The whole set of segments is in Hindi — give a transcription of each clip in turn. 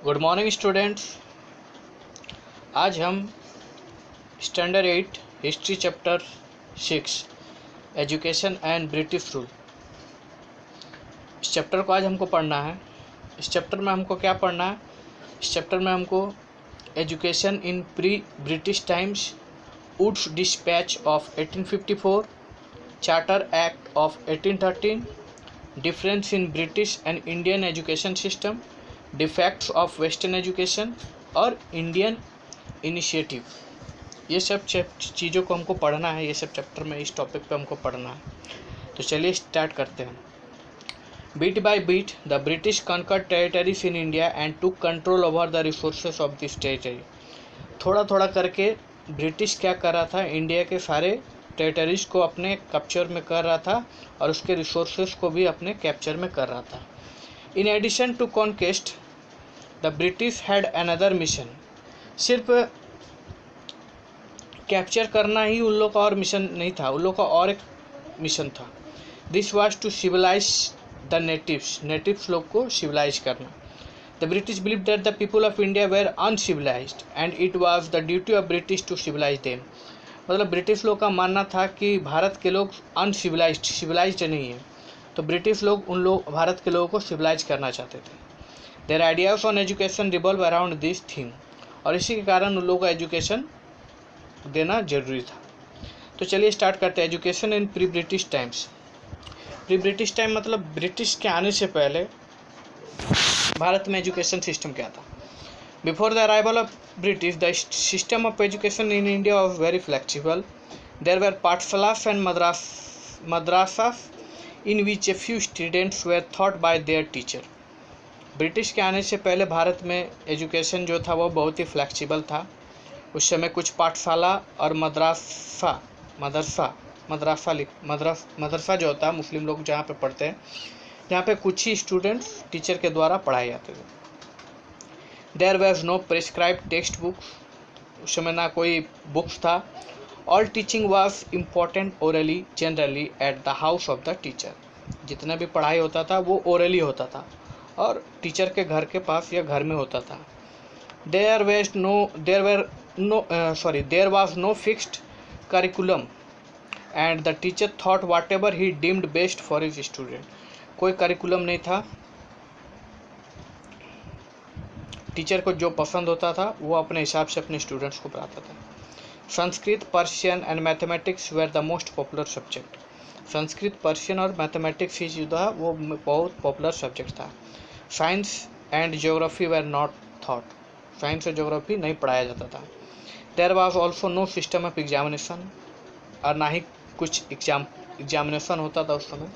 Good morning students. आज हम standard 8 history chapter 6 education and British rule, इस चैप्टर को आज हमको पढ़ना है। इस चैप्टर में हमको क्या पढ़ना है? इस चैप्टर में हमको education in pre British times, Wood's dispatch of 1854, charter act of 1813, difference in British and Indian education system, defects of western education और इंडियन इनिशिएटिव, ये सब चीज़ों को हमको पढ़ना है। ये सब चैप्टर में इस टॉपिक पे हमको पढ़ना है। तो चलिए स्टार्ट करते हैं। Bit by bit the British conquered territories in India and took control over the resources of this territory. थोड़ा थोड़ा करके ब्रिटिश क्या कर रहा था, इंडिया के सारे टेरिटरीज को अपने कैप्चर में कर रहा था और उसके रिसोर्सेज को भी अपने कैप्चर में कर रहा था। In addition to conquest the British had another mission. सिर्फ कैप्चर करना ही उन लोग का और मिशन नहीं था, उन लोग का और एक मिशन था। This was to civilise the natives लोग को सिविलाइज करना। The British believe that the people of India were uncivilised and it was the duty of British to civilise them. मतलब ब्रिटिश लोग का मानना था कि भारत के लोग सिविलाइज्ड नहीं है, तो ब्रिटिश लोग भारत के लोगों को सिविलाइज करना चाहते थे। Their ideas on education revolve around this theme, और इसी के कारण उन लोगों को एजुकेशन देना जरूरी था। तो चलिए स्टार्ट करते हैं। Education in pre British times. Pre British time मतलब ब्रिटिश के आने से पहले भारत में एजुकेशन सिस्टम क्या था। Before the arrival of British the system of education in India was very flexible. There were pathshalas and madrasas in which a few students were taught by their teacher। British के आने से पहले भारत में एजुकेशन जो था वो बहुत ही फ्लेक्सिबल था। उस समय कुछ पाठशाला और मदरसा जो होता है, मुस्लिम लोग जहाँ पे पढ़ते हैं, जहाँ पे कुछ ही स्टूडेंट्स टीचर के द्वारा पढ़ाए जाते थे। There was no prescribed text books, उस समय ना कोई बुक्स था। All teaching was imparted orally generally at the house of the teacher. जितना भी पढ़ाई होता था वो ओरली होता था और टीचर के घर के पास या घर में होता था। There was no fixed curriculum and the teacher thought whatever he deemed best for his student. कोई करिकुलम नहीं था, टीचर को जो पसंद होता था वो अपने हिसाब से अपने स्टूडेंट्स को पढ़ाता था। Sanskrit, Persian and mathematics were the most popular subject. Sanskrit, Persian और मैथमेटिक्स ही जो था वो बहुत पॉपुलर सब्जेक्ट था। Science and geography were not taught. Science और ज्योग्राफी नहीं पढ़ाया जाता था। There was also no system of examination, और ना ही कुछ एग्जामिनेशन होता था उस समय।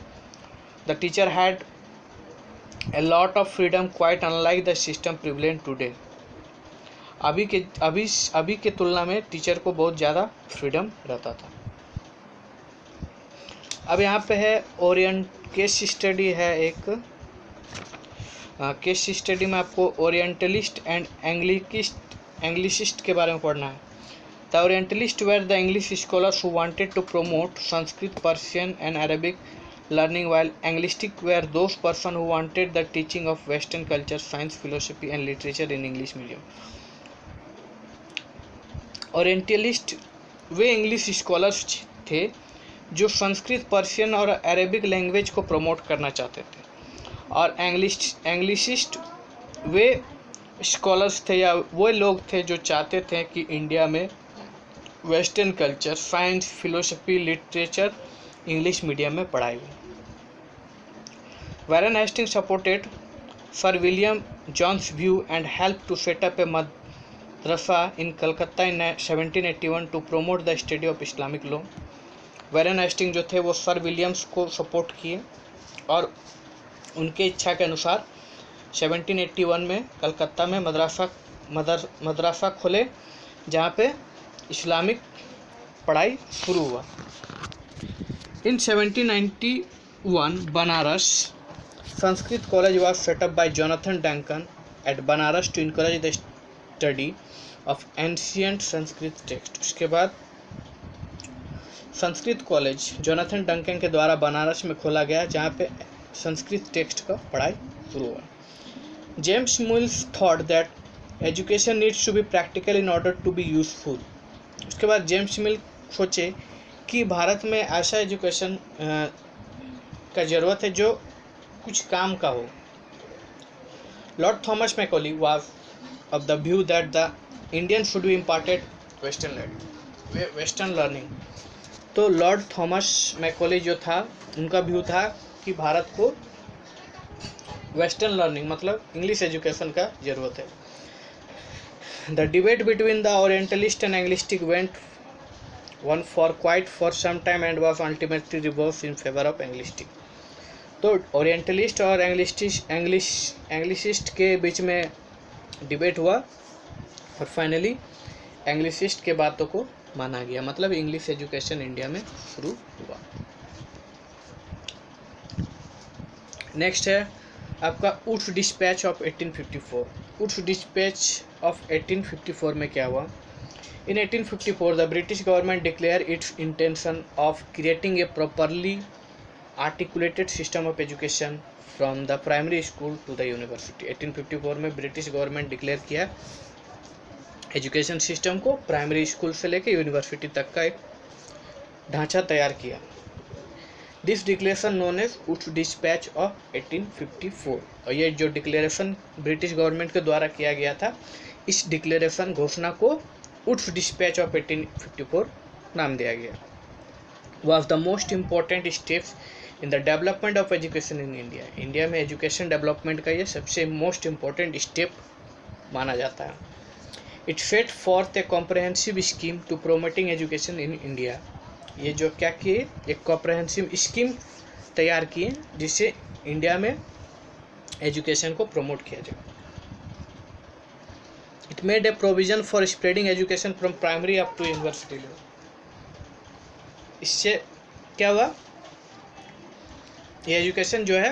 The teacher had a lot of freedom quite unlike the system prevalent today. अभी के तुलना में टीचर को बहुत ज़्यादा फ्रीडम रहता था। अब यहाँ पे है केस स्टडी है एक। केस स्टडी में आपको ओरिएंटलिस्ट एंड एंग्लिसिस्ट के बारे में पढ़ना है। The orientalist were the English scholars who wanted to promote Sanskrit, Persian and Arabic learning, while Anglistic were those person who wanted the teaching of Western culture, science, philosophy and literature in English medium। Orientalist way English scholars थे जो संस्कृत, पर्शियन और अरेबिक लैंग्वेज को प्रमोट करना चाहते थे, और एंग्लिसिस्ट वे स्कॉलर्स थे या वो लोग थे जो चाहते थे कि इंडिया में western culture, science, philosophy, literature English medium में पढ़ाई हुई। Warren Hastings supported sir William Jones view and help to set up a madrasa in Calcutta in 1781 to promote the study of Islamic law. Warren Hasting जो थे वो सर विलियम्स को सपोर्ट किए और उनके इच्छा के अनुसार 1781 में कलकत्ता में मदरसा खोले, जहाँ पे इस्लामिक पढ़ाई शुरू हुआ। In 1791, Banaras Sanskrit College was set up by Jonathan Duncan at Banaras to encourage the study of ancient Sanskrit text। उसके बाद संस्कृत कॉलेज जोनाथन डंकन के द्वारा बनारस में खोला गया, जहाँ पे संस्कृत टेक्स्ट का पढ़ाई शुरू हुआ। James Mills thought that education needs to be practical in order to be useful. उसके बाद जेम्स मिल सोचे कि भारत में ऐसा एजुकेशन का ज़रूरत है जो कुछ काम का हो। Lord Thomas Macaulay was of the view that the Indian should be imparted western learning. तो लॉर्ड थॉमस मैकॉली जो था, उनका व्यू था कि भारत को वेस्टर्न लर्निंग मतलब इंग्लिश एजुकेशन का ज़रूरत है। The debate between the orientalist and Anglicist went on for quite for some time and was ultimately reverse in favour of Anglicist. तो ओरिएंटलिस्ट और एंग्लिसिस्ट के बीच में डिबेट हुआ और फाइनली एंग्लिसिस्ट के बातों को माना गया, मतलब इंग्लिश एजुकेशन इंडिया में शुरू हुआ। नेक्स्ट है आपका Wood's dispatch of 1854। Wood's dispatch of 1854 में क्या हुआ? In 1854, the British government declared its intention of creating a properly articulated system of education from the primary school to the university। 1854 में ब्रिटिश गवर्नमेंट डिक्लेयर किया एजुकेशन सिस्टम को प्राइमरी स्कूल से लेकर यूनिवर्सिटी तक का एक ढांचा तैयार किया। This declaration known as Wood's dispatch of 1854। और ये जो डिक्लेरेशन ब्रिटिश गवर्नमेंट के द्वारा किया गया था, इस डिक्लेरेशन घोषणा को वुड्स डिस्पैच ऑफ 1854 नाम दिया गया। Was the most important steps in the development of education in India. India में एजुकेशन डेवलपमेंट का ये सबसे मोस्ट इम्पॉर्टेंट स्टेप माना जाता है। It set forth a comprehensive scheme to promoting education in India. ये जो क्या किए, एक कॉम्प्रहेंसिव स्कीम तैयार किए जिससे इंडिया में एजुकेशन को प्रमोट किया जाए। It made a provision for spreading education from primary up to university level। इससे क्या हुआ, ये एजुकेशन जो है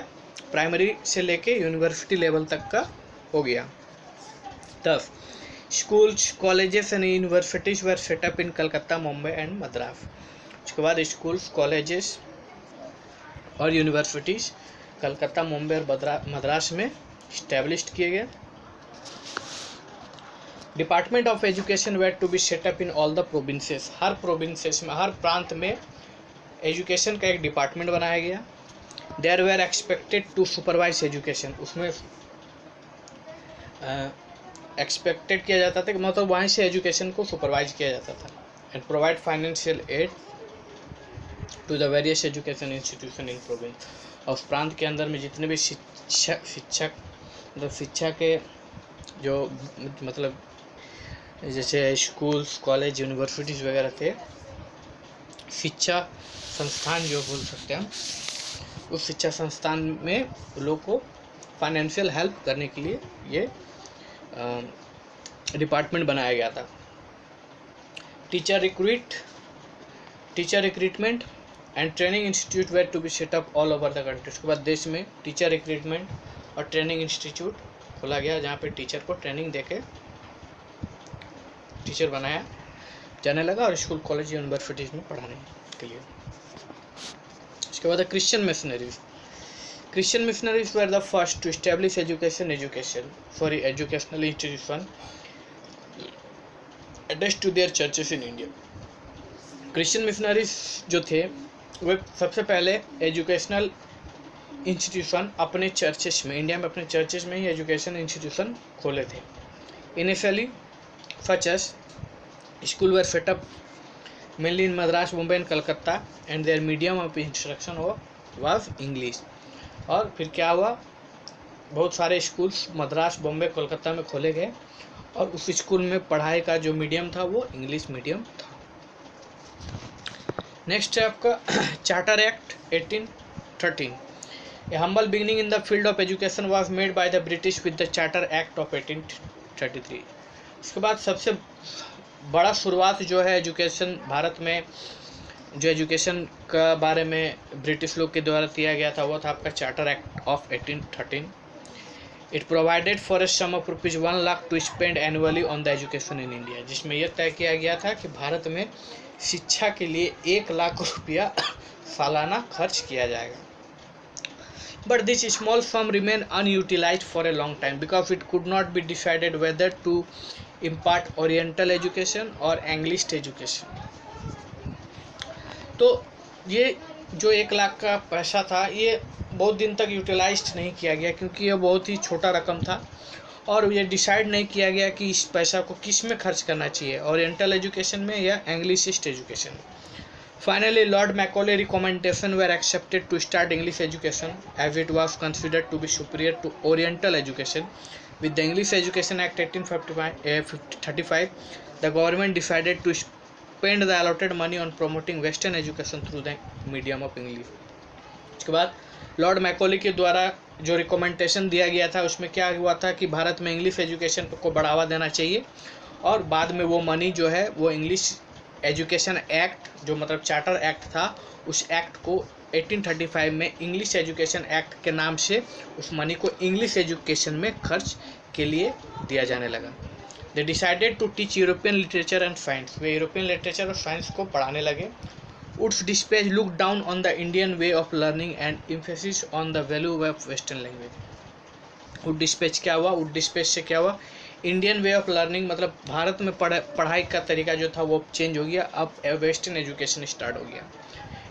प्राइमरी से लेके यूनिवर्सिटी लेवल तक का हो गया। तब schools, colleges and universities were set up in Calcutta, Mumbai and Madras. उसके बाद स्कूल्स, कॉलेजेस और यूनिवर्सिटीज कलकत्ता, मुंबई और मद्रास में इस्टेब्लिश किए गए। Department of education were to be set up in all the provinces. हर प्रोविंसेस में, हर प्रांत में एजुकेशन का एक डिपार्टमेंट बनाया गया। There were expected to supervise education. उसमें एक्सपेक्टेड किया जाता था कि मतलब वहीं से एजुकेशन को सुपरवाइज किया जाता था। And provide financial aid to the various education institution in province. और उस प्रांत के अंदर में जितने भी शिक्षक मतलब शिक्षा के जो मतलब जैसे स्कूल्स, कॉलेज, यूनिवर्सिटीज़ वगैरह थे, शिक्षा संस्थान जो बोल सकते हैं, उस शिक्षा संस्थान में लोग को फाइनेंशियल हेल्प करने के लिए ये डिपार्टमेंट बनाया गया था। Teacher recruitment and training institute were to be set up all over the country. उसके बाद देश में टीचर रिक्रूटमेंट और ट्रेनिंग इंस्टीट्यूट खोला गया जहाँ पे टीचर को ट्रेनिंग देके टीचर बनाया जाने लगा और स्कूल, कॉलेज, यूनिवर्सिटीज़ में पढ़ाने के लिए। उसके बाद Christian missionaries were the first to establish educational institution attached to their churches in India. Christian missionaries जो थे वे सबसे पहले एजुकेशनल इंस्टीट्यूशन अपने चर्चेस में, इंडिया में अपने चर्चेस में ही एजुकेशन इंस्टीट्यूशन खोले थे। Initially such as school were set up mainly in Madras, Mumbai and Calcutta and their medium of instruction was English। और फिर क्या हुआ, बहुत सारे स्कूल्स मद्रास, बॉम्बे, कोलकाता में खोले गए और उस स्कूल में पढ़ाई का जो मीडियम था वो इंग्लिश मीडियम था। नेक्स्ट है आपका charter act 1813। A humble beginning in the field of education was made by the British with the Charter Act of 1833। उसके बाद सबसे बड़ा शुरुआत जो है एजुकेशन भारत में, जो एजुकेशन का बारे में ब्रिटिश लोग के द्वारा किया गया था, वो था आपका charter act of 1813। It provided for a sum of rupees 1 lakh to spend annually on the education in India. जिसमें यह तय किया गया था कि भारत में शिक्षा के लिए 1 लाख रुपया सालाना खर्च किया जाएगा। but this small sum remained unutilized for a long time because it could not be decided whether to impart Oriental education or English education. तो ये जो 1 लाख का पैसा था ये बहुत दिन तक यूटिलाइज्ड नहीं किया गया क्योंकि ये बहुत ही छोटा रकम था और ये डिसाइड नहीं किया गया कि इस पैसा को किस में खर्च करना चाहिए, ओरिएंटल एजुकेशन में या एंग्लिशिस्ट एजुकेशन में. Finally, Lord Macaulay recommendations were accepted to start English education as it was considered to be superior to Oriental education. With the English Education Act 1835, the government decided to spend the allotted money on promoting Western education through the medium of English. उसके बाद लॉर्ड मैकॉली के द्वारा जो रिकमेंडेशन दिया गया था उसमें क्या हुआ था कि भारत में इंग्लिश एजुकेशन को बढ़ावा देना चाहिए और बाद में वो मनी जो है वो इंग्लिश एजुकेशन एक्ट जो मतलब चार्टर एक्ट था उस एक्ट को 1835 में इंग्लिश एजुकेशन एक्ट के नाम से उस मनी को इंग्लिश एजुकेशन में खर्च के लिए दिया जाने लगा. They decided to teach European literature and science. वे यूरोपियन लिटरेचर और साइंस को पढ़ाने लगे. Wood's dispatch look down on the Indian way of learning and emphasis on the value of western language. Wood dispatch क्या हुआ? वुड डिस्पैच से क्या हुआ? इंडियन वे ऑफ लर्निंग मतलब भारत में पढ़ाई का तरीका जो था वो चेंज हो गया. अब वेस्टर्न एजुकेशन स्टार्ट हो गया.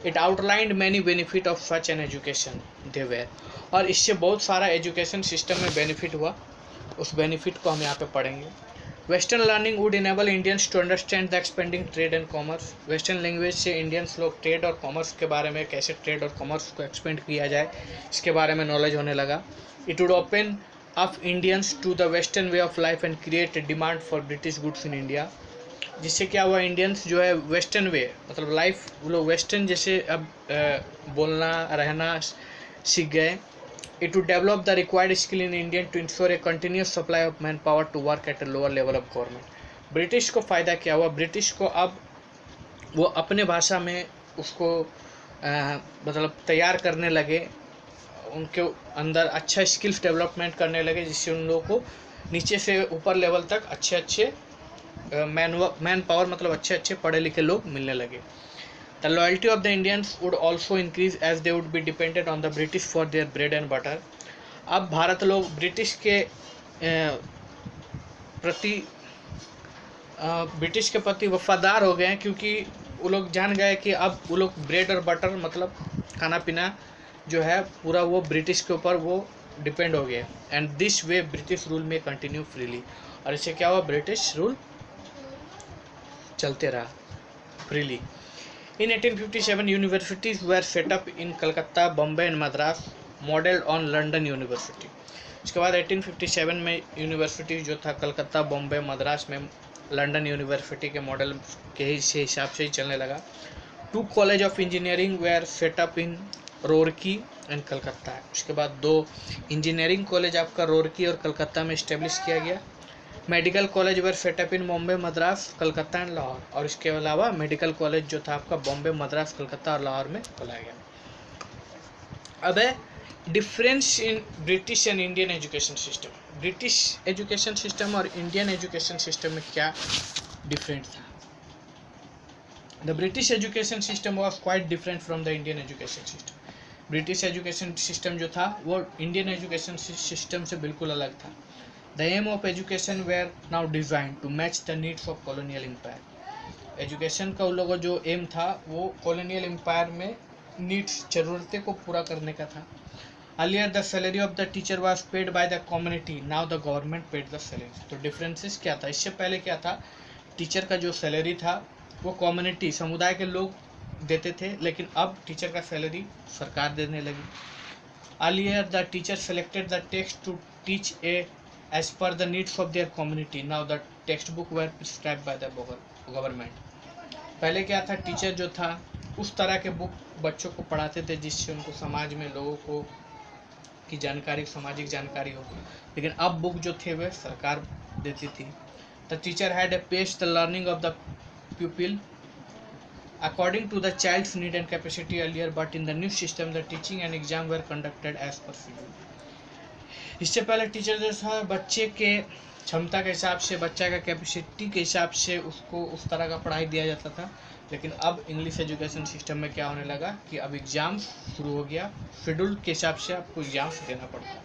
It outlined many benefit of such an education they were. और इससे बहुत सारा एजुकेशन सिस्टम में बेनिफिट हुआ. उस बेनिफिट को हम यहाँ पे पढ़ेंगे. Western learning would enable Indians to understand the expanding trade and commerce. Western language से इंडियंस लोग ट्रेड और कॉमर्स के बारे में, कैसे ट्रेड और कॉमर्स को एक्सपेंड किया जाए इसके बारे में नॉलेज होने लगा. It would open of Indians to the western way of life and create a demand for British goods in India. जिससे क्या हुआ, इंडियंस जो है वेस्टर्न वे मतलब लाइफ वो लोग वेस्टर्न जैसे अब बोलना रहना सीख गए. It would develop the required skill in Indian to ensure a continuous supply of manpower to work at a lower level of government. British को फ़ायदा क्या हुआ? ब्रिटिश को अब वो अपने भाषा में उसको मतलब तैयार करने लगे, उनके अंदर अच्छा स्किल्स डेवलपमेंट करने लगे जिससे उन लोगों को नीचे से ऊपर लेवल तक अच्छे मैन पावर मतलब अच्छे पढ़े लिखे लोग मिलने लगे. The loyalty of the Indians would also increase as they would be dependent on the British for their bread and butter. अब भारत लोग ब्रिटिश के प्रति वफादार हो गए हैं क्योंकि वो लोग जान गए कि अब वो लोग ब्रेड और बटर मतलब खाना पीना जो है पूरा वो ब्रिटिश के ऊपर वो डिपेंड हो गया. And this way British rule में कंटिन्यू फ्रीली. और इससे क्या हुआ? ब्रिटिश रूल चलते रहा freely. In 1857 universities were set up in Calcutta, Bombay and Madras modelled on London university. उसके बाद 1857 में यूनिवर्सिटी जो था कलकत्ता, बॉम्बे, मद्रास में लंदन यूनिवर्सिटी के मॉडल के हिसाब से ही चलने लगा. 2 college of engineering were set up in Roorkee and Calcutta. उसके बाद 2 इंजीनियरिंग कॉलेज आपका रोरकी और कलकत्ता में इस्टेब्लिश किया गया. Medical college were set up in Bombay, Madras, Calcutta and Lahore. और इसके अलावा मेडिकल कॉलेज जो था आपका बॉम्बे, मद्रास, कलकत्ता और लाहौर में खोला गया. अब है difference in British and Indian education system. British education system और इंडियन एजुकेशन सिस्टम में क्या डिफरेंट था? The British education system was quite different from the Indian education system. British education system जो था वो इंडियन एजुकेशन सिस्टम से बिल्कुल अलग था. The aim of education were now design to match the needs of colonial empire. Education का उन लोगों जो एम था वो कॉलोनियल एम्पायर में नीड्स ज़रूरतें को पूरा करने का था. Earlier the salary of the teacher was paid by the community, now the government paid the salary. तो डिफरेंसेस क्या था? इससे पहले क्या था, टीचर का जो सैलरी था वो कम्युनिटी समुदाय के लोग देते थे, लेकिन अब टीचर का सैलरी सरकार देने लगी. Earlier the teacher selected the text to teach as per the needs of their community, now the text book were prescribe by the government. पहले क्या था, टीचर जो था उस तरह के बुक बच्चों को पढ़ाते थे जिससे उनको समाज में लोगों को की जानकारी, सामाजिक जानकारी हो, लेकिन अब बुक जो थे वे सरकार देती थी. The teacher had a pace the learning of the pupil according to the child's need and capacity earlier, but in the new system the teaching and exam were conducted as per schedule. इससे पहले टीचर जो था बच्चे के क्षमता के हिसाब से, बच्चा का कैपेसिटी के हिसाब से उसको उस तरह का पढ़ाई दिया जाता था, लेकिन अब इंग्लिश एजुकेशन सिस्टम में क्या होने लगा कि अब एग्ज़ाम शुरू हो गया, शेड्यूल के हिसाब से आपको एग्ज़ाम्स देना पड़ता है.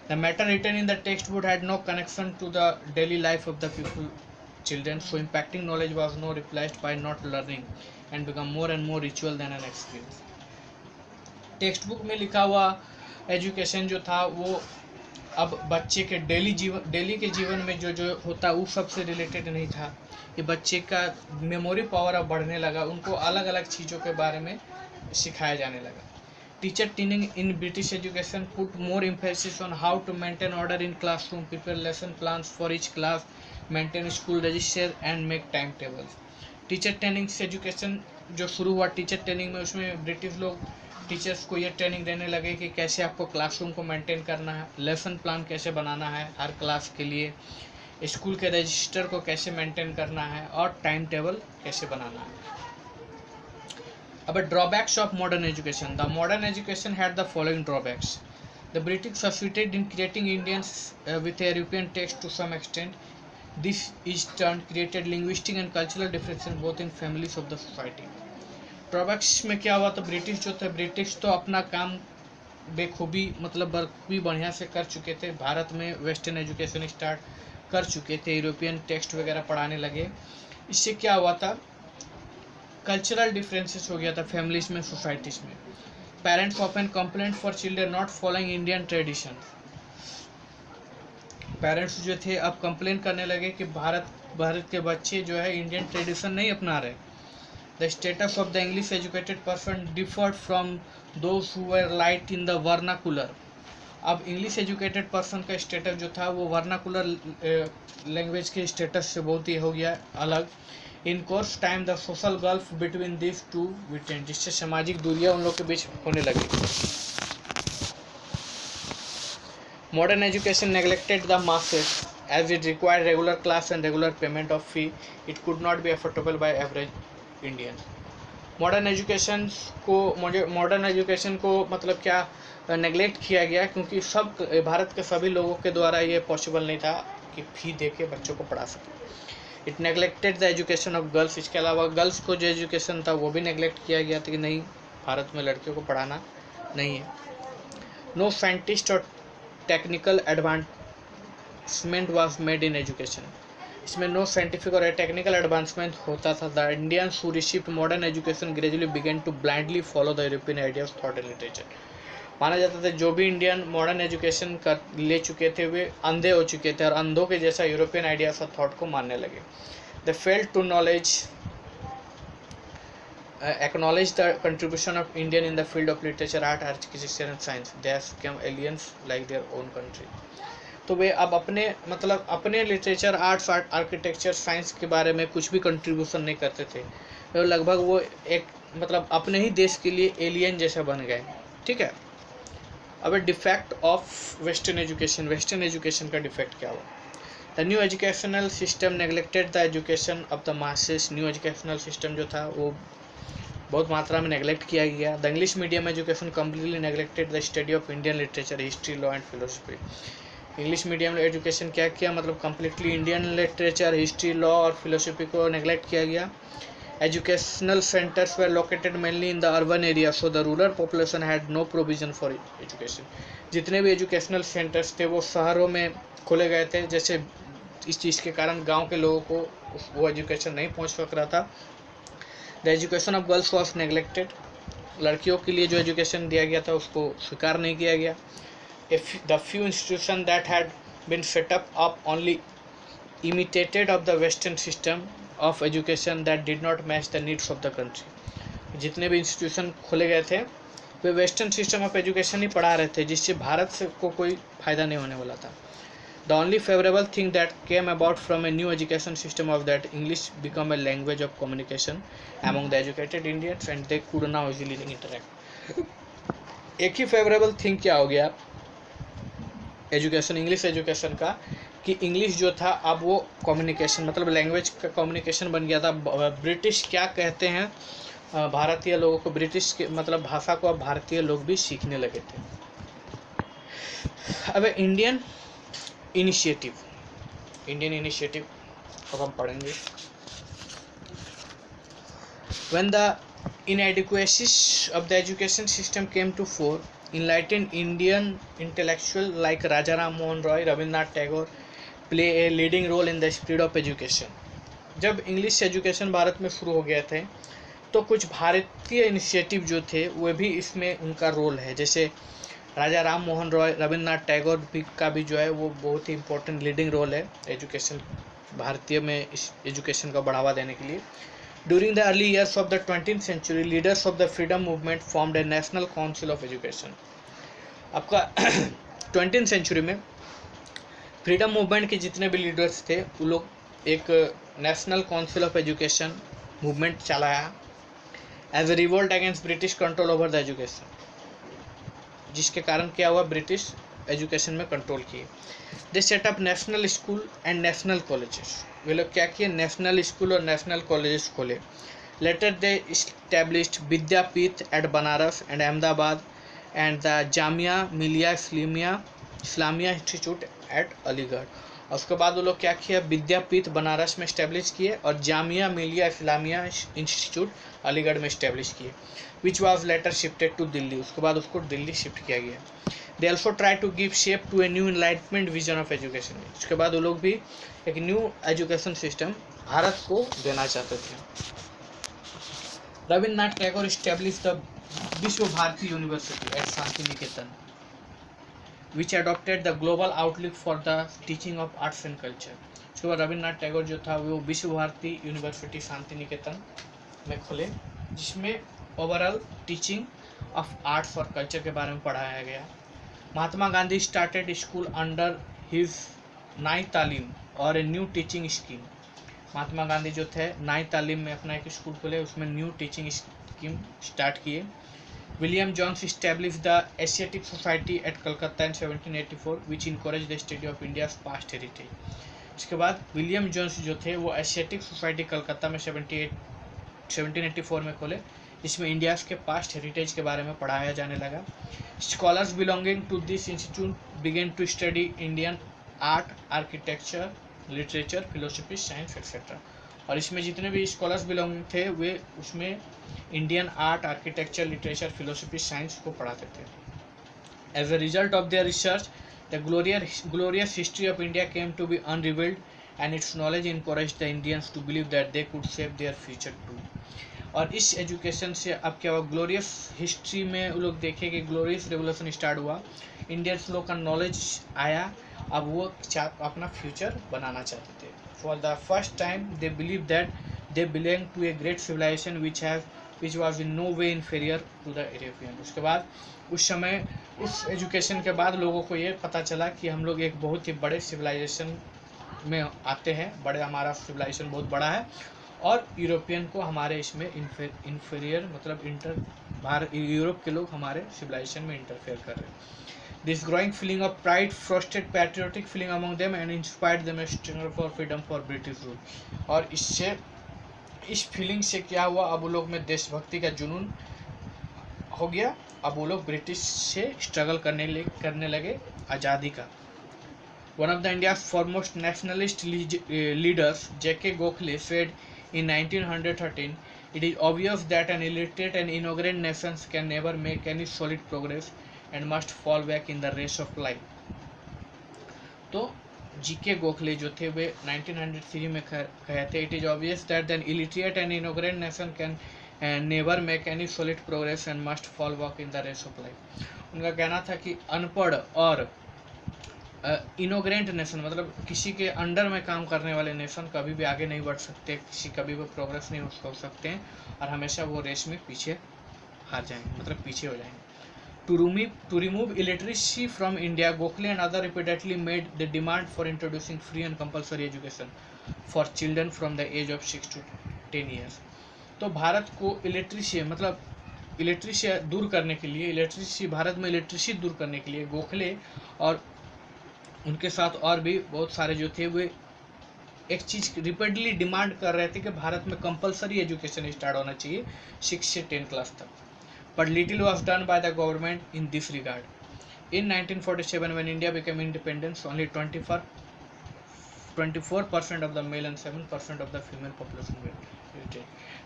The matter written in the text book had no connection to the daily life of the people children, so impacting knowledge was no replaced by not learning and become more and more ritual than an experience. Text book में लिखा हुआ एजुकेशन जो था वो अब बच्चे के डेली के जीवन में जो जो होता वो सबसे रिलेटेड नहीं था. ये बच्चे का मेमोरी पावर अब बढ़ने लगा, उनको अलग अलग चीज़ों के बारे में सिखाया जाने लगा. Teacher training in British education put more emphasis on how to maintain order in classroom, prepare lesson plans for each class, maintain school register and make time tables. Teacher training से एजुकेशन जो शुरू हुआ टीचर ट्रेनिंग में, उसमें ब्रिटिश लोग टीचर्स को ये ट्रेनिंग देने लगे कि कैसे आपको क्लासरूम को मेंटेन करना है, लेसन प्लान कैसे बनाना है हर क्लास के लिए, स्कूल के रजिस्टर को कैसे मेंटेन करना है और टाइम टेबल कैसे बनाना है. अब drawbacks of modern education. The modern education had the following drawbacks. The British succeeded in creating Indians with European text to some extent. This is turn created linguistic and cultural differences both in families of the society. Drawbacks में क्या हुआ, तो ब्रिटिश जो थे, ब्रिटिश तो अपना काम बेखूबी मतलब बखूबी बढ़िया से कर चुके थे. भारत में वेस्टर्न एजुकेशन स्टार्ट कर चुके थे, यूरोपियन टेक्स्ट वगैरह पढ़ाने लगे. इससे क्या हुआ था, कल्चरल डिफरेंसेस हो गया था फैमिलीज में, सोसाइटीज़ में. Parents often complaint for children not following Indian tradition. Parents जो थे अब कंप्लेन करने लगे कि भारत के बच्चे जो है इंडियन ट्रेडिशन नहीं अपना रहे. The status of the English educated person deferred from those who were light in the vernacular. अब इंग्लिश एजुकेटेड पर्सन का स्टेटस जो था वो वर्नाकुलर लैंग्वेज के स्टेटस से बहुत ही हो गया अलग. In course time the social gulf between this two widened, जिससे सामाजिक दूरियां उन लोग के बीच होने लगी. Modern education neglected the masses as it required regular class and regular payment of fee. It could not be affordable by average Indian. Modern education को मतलब क्या नेगलेक्ट किया गया, क्योंकि सब भारत के सभी लोगों के द्वारा ये पॉसिबल नहीं था कि फ़ी दे के बच्चों को पढ़ा सके. It neglected the education of girls. इसके अलावा गर्ल्स को जो एजुकेशन था वो भी नेगलेक्ट किया गया था कि नहीं, भारत में लड़कियों को पढ़ाना नहीं है. नो साइंटिस्ट और technical advancement was made in education. इसमें नो साइंटिफिक और टेक्निकल एडवांसमेंट होता था. The Indians who received modern education gradually began to blindly follow the European ideas, thought and literature. माना जाता था जो भी इंडियन मॉडर्न एजुकेशन कर ले चुके थे वे अंधे हो चुके थे और अंधों के जैसा यूरोपियन आइडियाज और थॉट को मानने लगे. They failed to knowledge acknowledge the contribution of Indian in the field of literature, art, architecture and science. They have become aliens like their own country. तो वे अब अपने लिटरेचर, आर्ट्स, आर्किटेक्चर, साइंस के बारे में कुछ भी कंट्रीब्यूशन नहीं करते थे. तो लगभग वो एक अपने ही देश के लिए एलियन जैसा बन गए. ठीक है. अब defect of western education. Western education का डिफेक्ट क्या हुआ. The new educational system neglected the education of the masses. New educational system जो था वो बहुत मात्रा में नेगलेक्ट किया गया. The English medium education completely neglected the study of Indian literature, history, law and philosophy. English medium education क्या किया, मतलब completely Indian literature, history, law और फिलोसफी को नेगलेक्ट किया गया. Educational centres were located mainly in the urban area, so the rural population had no provision for education. जितने भी एजुकेशनल सेंटर्स थे वो शहरों में खोले गए थे, जैसे इस चीज़ के कारण गाँव के लोगों को वो एजुकेशन नहीं पहुँच सक रहा था. The education of girls was neglected. लड़कियों के लिए जो एजुकेशन दिया गया था उसको स्वीकार नहीं किया गया. The few institution that had been set up only imitated of the western system of education that did not match the needs of the country. जितने भी इंस्टीट्यूशन खोले गए थे वे वेस्टर्न सिस्टम ऑफ एजुकेशन ही पढ़ा रहे थे, जिससे भारत से को कोई फ़ायदा नहीं होने वाला था. The only favorable thing that came about from a new education system was that English became a language of communication among the educated Indians and they could now easily interact. एक ही फेवरेबल थिंग क्या हो गया एजुकेशन, इंग्लिश एजुकेशन का, कि इंग्लिश जो था अब वो कम्युनिकेशन मतलब लैंग्वेज का कम्युनिकेशन बन गया था. ब्रिटिश क्या कहते हैं भारतीय लोगों को, ब्रिटिश के मतलब भाषा को अब भारतीय लोग भी सीखने लगे थे. अब इंडियन इनिशिएटिव अब हम पढ़ेंगे. When the inadequacies of the education system came to fore, enlightened Indian intellectuals like Rajaram Mohan Roy, Rabindranath Tagore play a leading role in the spread of education. जब इंग्लिश एजुकेशन भारत में शुरू हो गए थे तो कुछ भारतीय इनिशिएटिव जो थे वो भी इसमें उनका रोल है, जैसे राजा राम मोहन रॉय, रविन्द्रनाथ टैगोर भी का भी जो है वो बहुत ही इंपॉर्टेंट लीडिंग रोल है एजुकेशन, भारतीय में इस एजुकेशन का बढ़ावा देने के लिए. During the early years of the 20th century, leaders of the freedom movement formed a national council of education. आपका 20th सेंचुरी में फ्रीडम मूवमेंट के जितने भी लीडर्स थे वो लोग एक National council of Education movement चलाया as a revolt against British control over the education, जिसके कारण क्या हुआ, ब्रिटिश एजुकेशन में कंट्रोल किए. They set up national school and national colleges. वे लोग क्या किए, नेशनल स्कूल और नेशनल कॉलेजेस खोले. Later they established Vidyapeeth at Banaras and Ahmedabad and the Jamia Millia Islamia institute eight Aligarh. और उसके बाद वो लोग क्या किया, विद्यापीठ बनारस में इस्टेब्लिश किए और जामिया मिलिया इस्लामिया इंस्टीट्यूट अलीगढ़ में इस्टेब्लिश किए, which was later shifted to Delhi. उसके बाद उसको दिल्ली शिफ्ट किया गया. They also try to give shape to a new enlightenment vision of education. उसके बाद वो लोग भी एक न्यू एजुकेशन सिस्टम भारत को देना चाहते थे. Rabindranath Tagore establish the Vishwa Bharati university at Santiniketan, which adopted the global outlook for the teaching of arts and culture. उसके बाद रविन्द्रनाथ टैगोर जो था वो विश्व भारती यूनिवर्सिटी शांति निकेतन में खोले, जिसमें ओवरऑल टीचिंग ऑफ आर्ट्स और कल्चर के बारे में पढ़ाया गया. Mahatma Gandhi started school under his Nai Talim और a new teaching scheme. Mahatma Gandhi जो थे नई तालीम में अपना एक स्कूल खोले, उसमें न्यू टीचिंग स्कीम स्टार्ट किए. William Jones established the Asiatic Society at Calcutta in 1784, which encouraged the study of India's past heritage. इसके बाद विलियम जोन्स जो थे वो एशियाटिक सोसाइटी कलकत्ता में 1784 में खोले, जिसमें इंडिया के पास्ट हेरिटेज के बारे में पढ़ाया जाने लगा. Scholars belonging to this institute began to study Indian art, architecture, literature, philosophy, science etcetera. और इसमें जितने भी स्कॉलर्स बिलोंगिंग थे वे उसमें Indian art, architecture, literature, philosophy, science को पढ़ाते थे. As a result of their research the glorious history of India came to be unrevealed and its knowledge encouraged the Indians to believe that they could save their future too. और इस एजुकेशन से अब क्या हुआ, ग्लोरियस हिस्ट्री में वो लोग देखे कि ग्लोरियस रेवोल्यूशन स्टार्ट हुआ, इंडियंस लोग का नॉलेज आया, अब वो अपना फ्यूचर बनाना चाहते थे. For the first time, they believed that they belonged to a great civilization which was in no way inferior to the European. उसके बाद उस समय उस एजुकेशन के बाद लोगों को ये पता चला कि हम लोग एक बहुत ही बड़े सिविलाइजेशन में आते हैं, हमारा सिविलाइजेशन बहुत बड़ा है और यूरोपियन को हमारे इसमें इंफीरियर मतलब यूरोप के लोग हमारे सिविलाइजेशन में इंटरफेयर कर रहे हैं. This growing feeling of pride fostered patriotic feeling among them and inspired them to struggle for freedom for British rule. और इस फीलिंग से क्या हुआ, अब वो लोग में देशभक्ति का जुनून हो गया. अब वो लोग ब्रिटिश से स्ट्रगल करने लगे आज़ादी का. One of the India's foremost nationalist leaders, J.K. Gokhale, said in 1913, "It is obvious that an illiterate and ignorant nation can never make any solid progress and must fall back in the race of life." तो जीके गोखले जो थे वे 1903 में कहे थे, "It is obvious that an illiterate and ignorant nation can never make any solid progress and must fall back in the race of life." उनका कहना था कि अनपढ़ और इनोग्रेंट नेशन मतलब किसी के अंडर में काम करने वाले नेशन कभी भी आगे नहीं बढ़ सकते, कभी भी प्रोग्रेस नहीं हो सकते हैं और हमेशा वो रेस में पीछे हार जाएंगे, मतलब पीछे हो जाएंगे. To remove illiteracy from India, Gokhale and others repeatedly made the demand for introducing free and compulsory education for children from the age of 6 to 10 years. तो भारत को इलेक्ट्रिसी दूर करने के लिए, भारत में इलेक्ट्रिसी दूर करने के लिए गोखले और उनके साथ और भी बहुत सारे जो थे वे एक चीज़ रिपीटेडली डिमांड कर रहे थे कि भारत में कंपलसरी एजुकेशन स्टार्ट होना चाहिए 6 से 10 क्लास तक. But little was done by the government in this regard. In 1947, when India became independent, only 24% of the male and 7% of the female population में।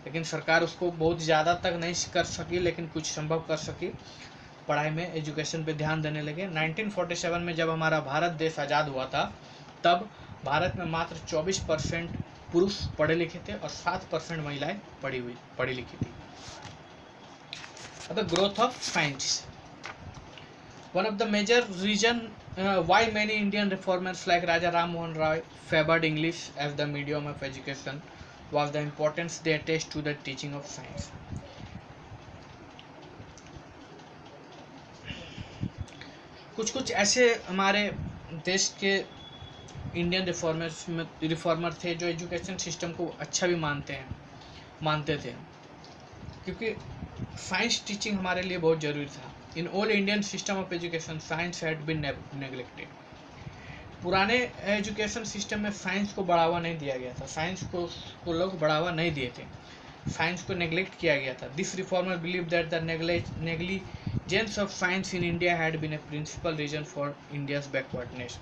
लेकिन सरकार उसको बहुत ज़्यादा तक नहीं कर सकी, लेकिन कुछ संभव कर सकी। पढ़ाई में, एजुकेशन पे ध्यान देने लगे। 1947 में जब हमारा भारत देश आज़ाद हुआ था, तब भारत में मात्र 24% पुरुष पढ़े लिखे थे और 7% महिलाएं पढ़ी लिखी थी। अब growth of science, one of the major reason why many Indian reformers like Raja Ram Mohan Roy favored English as the medium of education was the importance they attached to the teaching of science. कुछ ऐसे हमारे देश के इंडियन रिफॉर्मर थे जो एजुकेशन सिस्टम को अच्छा भी मानते थे, क्योंकि साइंस टीचिंग हमारे लिए बहुत ज़रूरी था। In all Indian system of education science had been neglected. पुराने एजुकेशन सिस्टम में साइंस को बढ़ावा नहीं दिया गया था, साइंस को लोग बढ़ावा नहीं दिए थे, साइंस को नेग्लेक्ट किया गया था। This reformer believe that the negligence of science in India had been a principal reason for India's backwardness.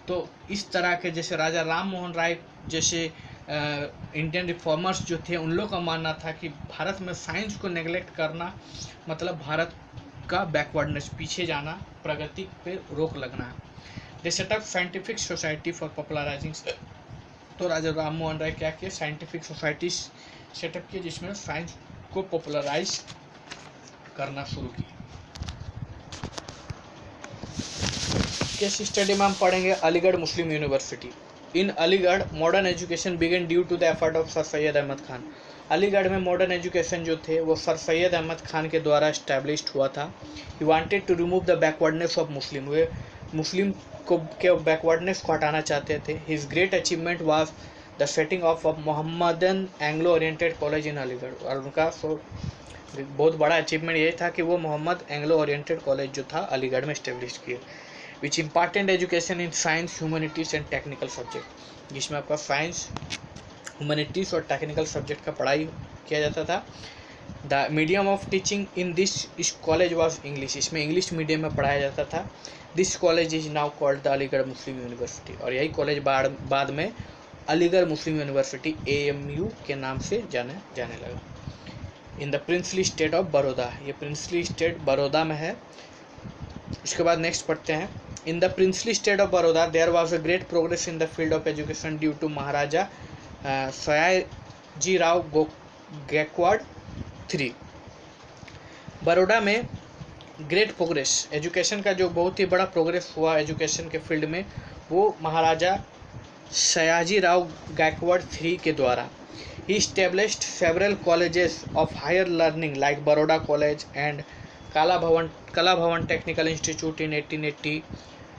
तो इस तरह के जैसे राजा राम मोहन राय जैसे इंडियन रिफॉर्मर्स जो थे, उन लोगों का मानना था कि भारत में साइंस को नेग्लेक्ट करना मतलब भारत का बैकवर्डनेस, पीछे जाना, प्रगति पे रोक लगना है। दे setup scientific society for popularising. तो राजा राम मोहन राय क्या किए, साइंटिफिक सोसाइटी सेटअप किए जिसमें साइंस को पॉपुलराइज करना शुरू किया। केस स्टडी में हम पढ़ेंगे Aligarh Muslim University. In Aligarh modern education began due to the effort of sir Syed Ahmad Khan. Aligarh में मॉडर्न एजुकेशन जो थे वो सर सैयद अहमद खान के द्वारा इस्टेब्लिश्ड हुआ था। He wanted to remove the backwardness of Muslim. वे मुस्लिम को के बैकवर्डनेस को हटाना चाहते थे। His great achievement was the setting of Mohammedan Anglo oriented college in Aligarh. और उनका बहुत बड़ा अचीवमेंट ये था कि वो मोहम्मद एंग्लो ओरिएंटेड कॉलेज जो था अलीगढ़ में इस्टेब्लिश किए, which imparted education in science, humanities and technical subject, जिसमें आपका साइंस, ह्यूमैनिटीज़ और टेक्निकल सब्जेक्ट का पढ़ाई किया जाता था। The medium of teaching in this college was English. इसमें इंग्लिश मीडियम में पढ़ाया जाता था। This college is now called the Aligarh Muslim University. और यही कॉलेज बाद में अलीगढ़ मुस्लिम यूनिवर्सिटी AMU के नाम से जाने लगा। इन the princely state of Baroda, ये प्रिंसली स्टेट बड़ौदा में है। उसके बाद नेक्स्ट पढ़ते हैं। In the princely state of Baroda there was a great progress in the field of education due to Maharaja Sayaji Rao Gaekwad III। Baroda में ग्रेट प्रोग्रेस, एजुकेशन का जो बहुत ही बड़ा प्रोग्रेस हुआ एजुकेशन के फील्ड में, वो महाराजा सयाजी राव गायकवाड़ III के द्वारा। ही established several colleges of higher learning like Baroda College and Kala Bhavan Technical Institute in 1880.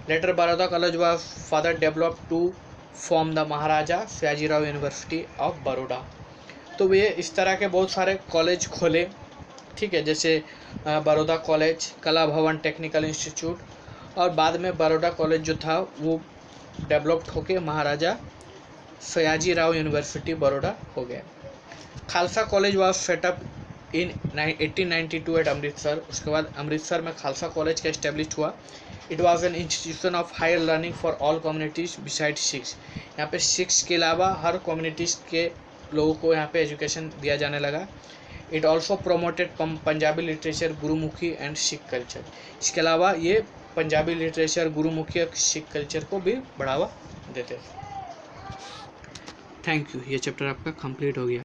Later Baroda College was further developed to form the Maharaja Sayaji Rao University of Baroda। तो वे इस तरह के बहुत सारे कॉलेज खोले, ठीक है, जैसे बड़ौदा कॉलेज, कला भवन टेक्निकल इंस्टीट्यूट, और बाद में बड़ौदा कॉलेज जो था वो डेवलप्ड होके महाराजा सयाजी राव यूनिवर्सिटी बड़ौदा हो गया। Khalsa college was set up in 1892 at Amritsar. उसके बाद अमृतसर में खालसा कॉलेज का इस्टेब्लिश हुआ। It was an institution of higher learning for all communities beside Sikhs. यहाँ पे सिक्स के अलावा हर कम्युनिटीज़ के लोगों को यहाँ पे एजुकेशन दिया जाने लगा। It also promoted Punjabi literature, Gurmukhi and Sikh culture. इसके अलावा ये पंजाबी लिटरेचर, गुरुमुखी और सिख कल्चर को भी बढ़ावा देते थे। Thank you. ये चैप्टर आपका कंप्लीट हो गया।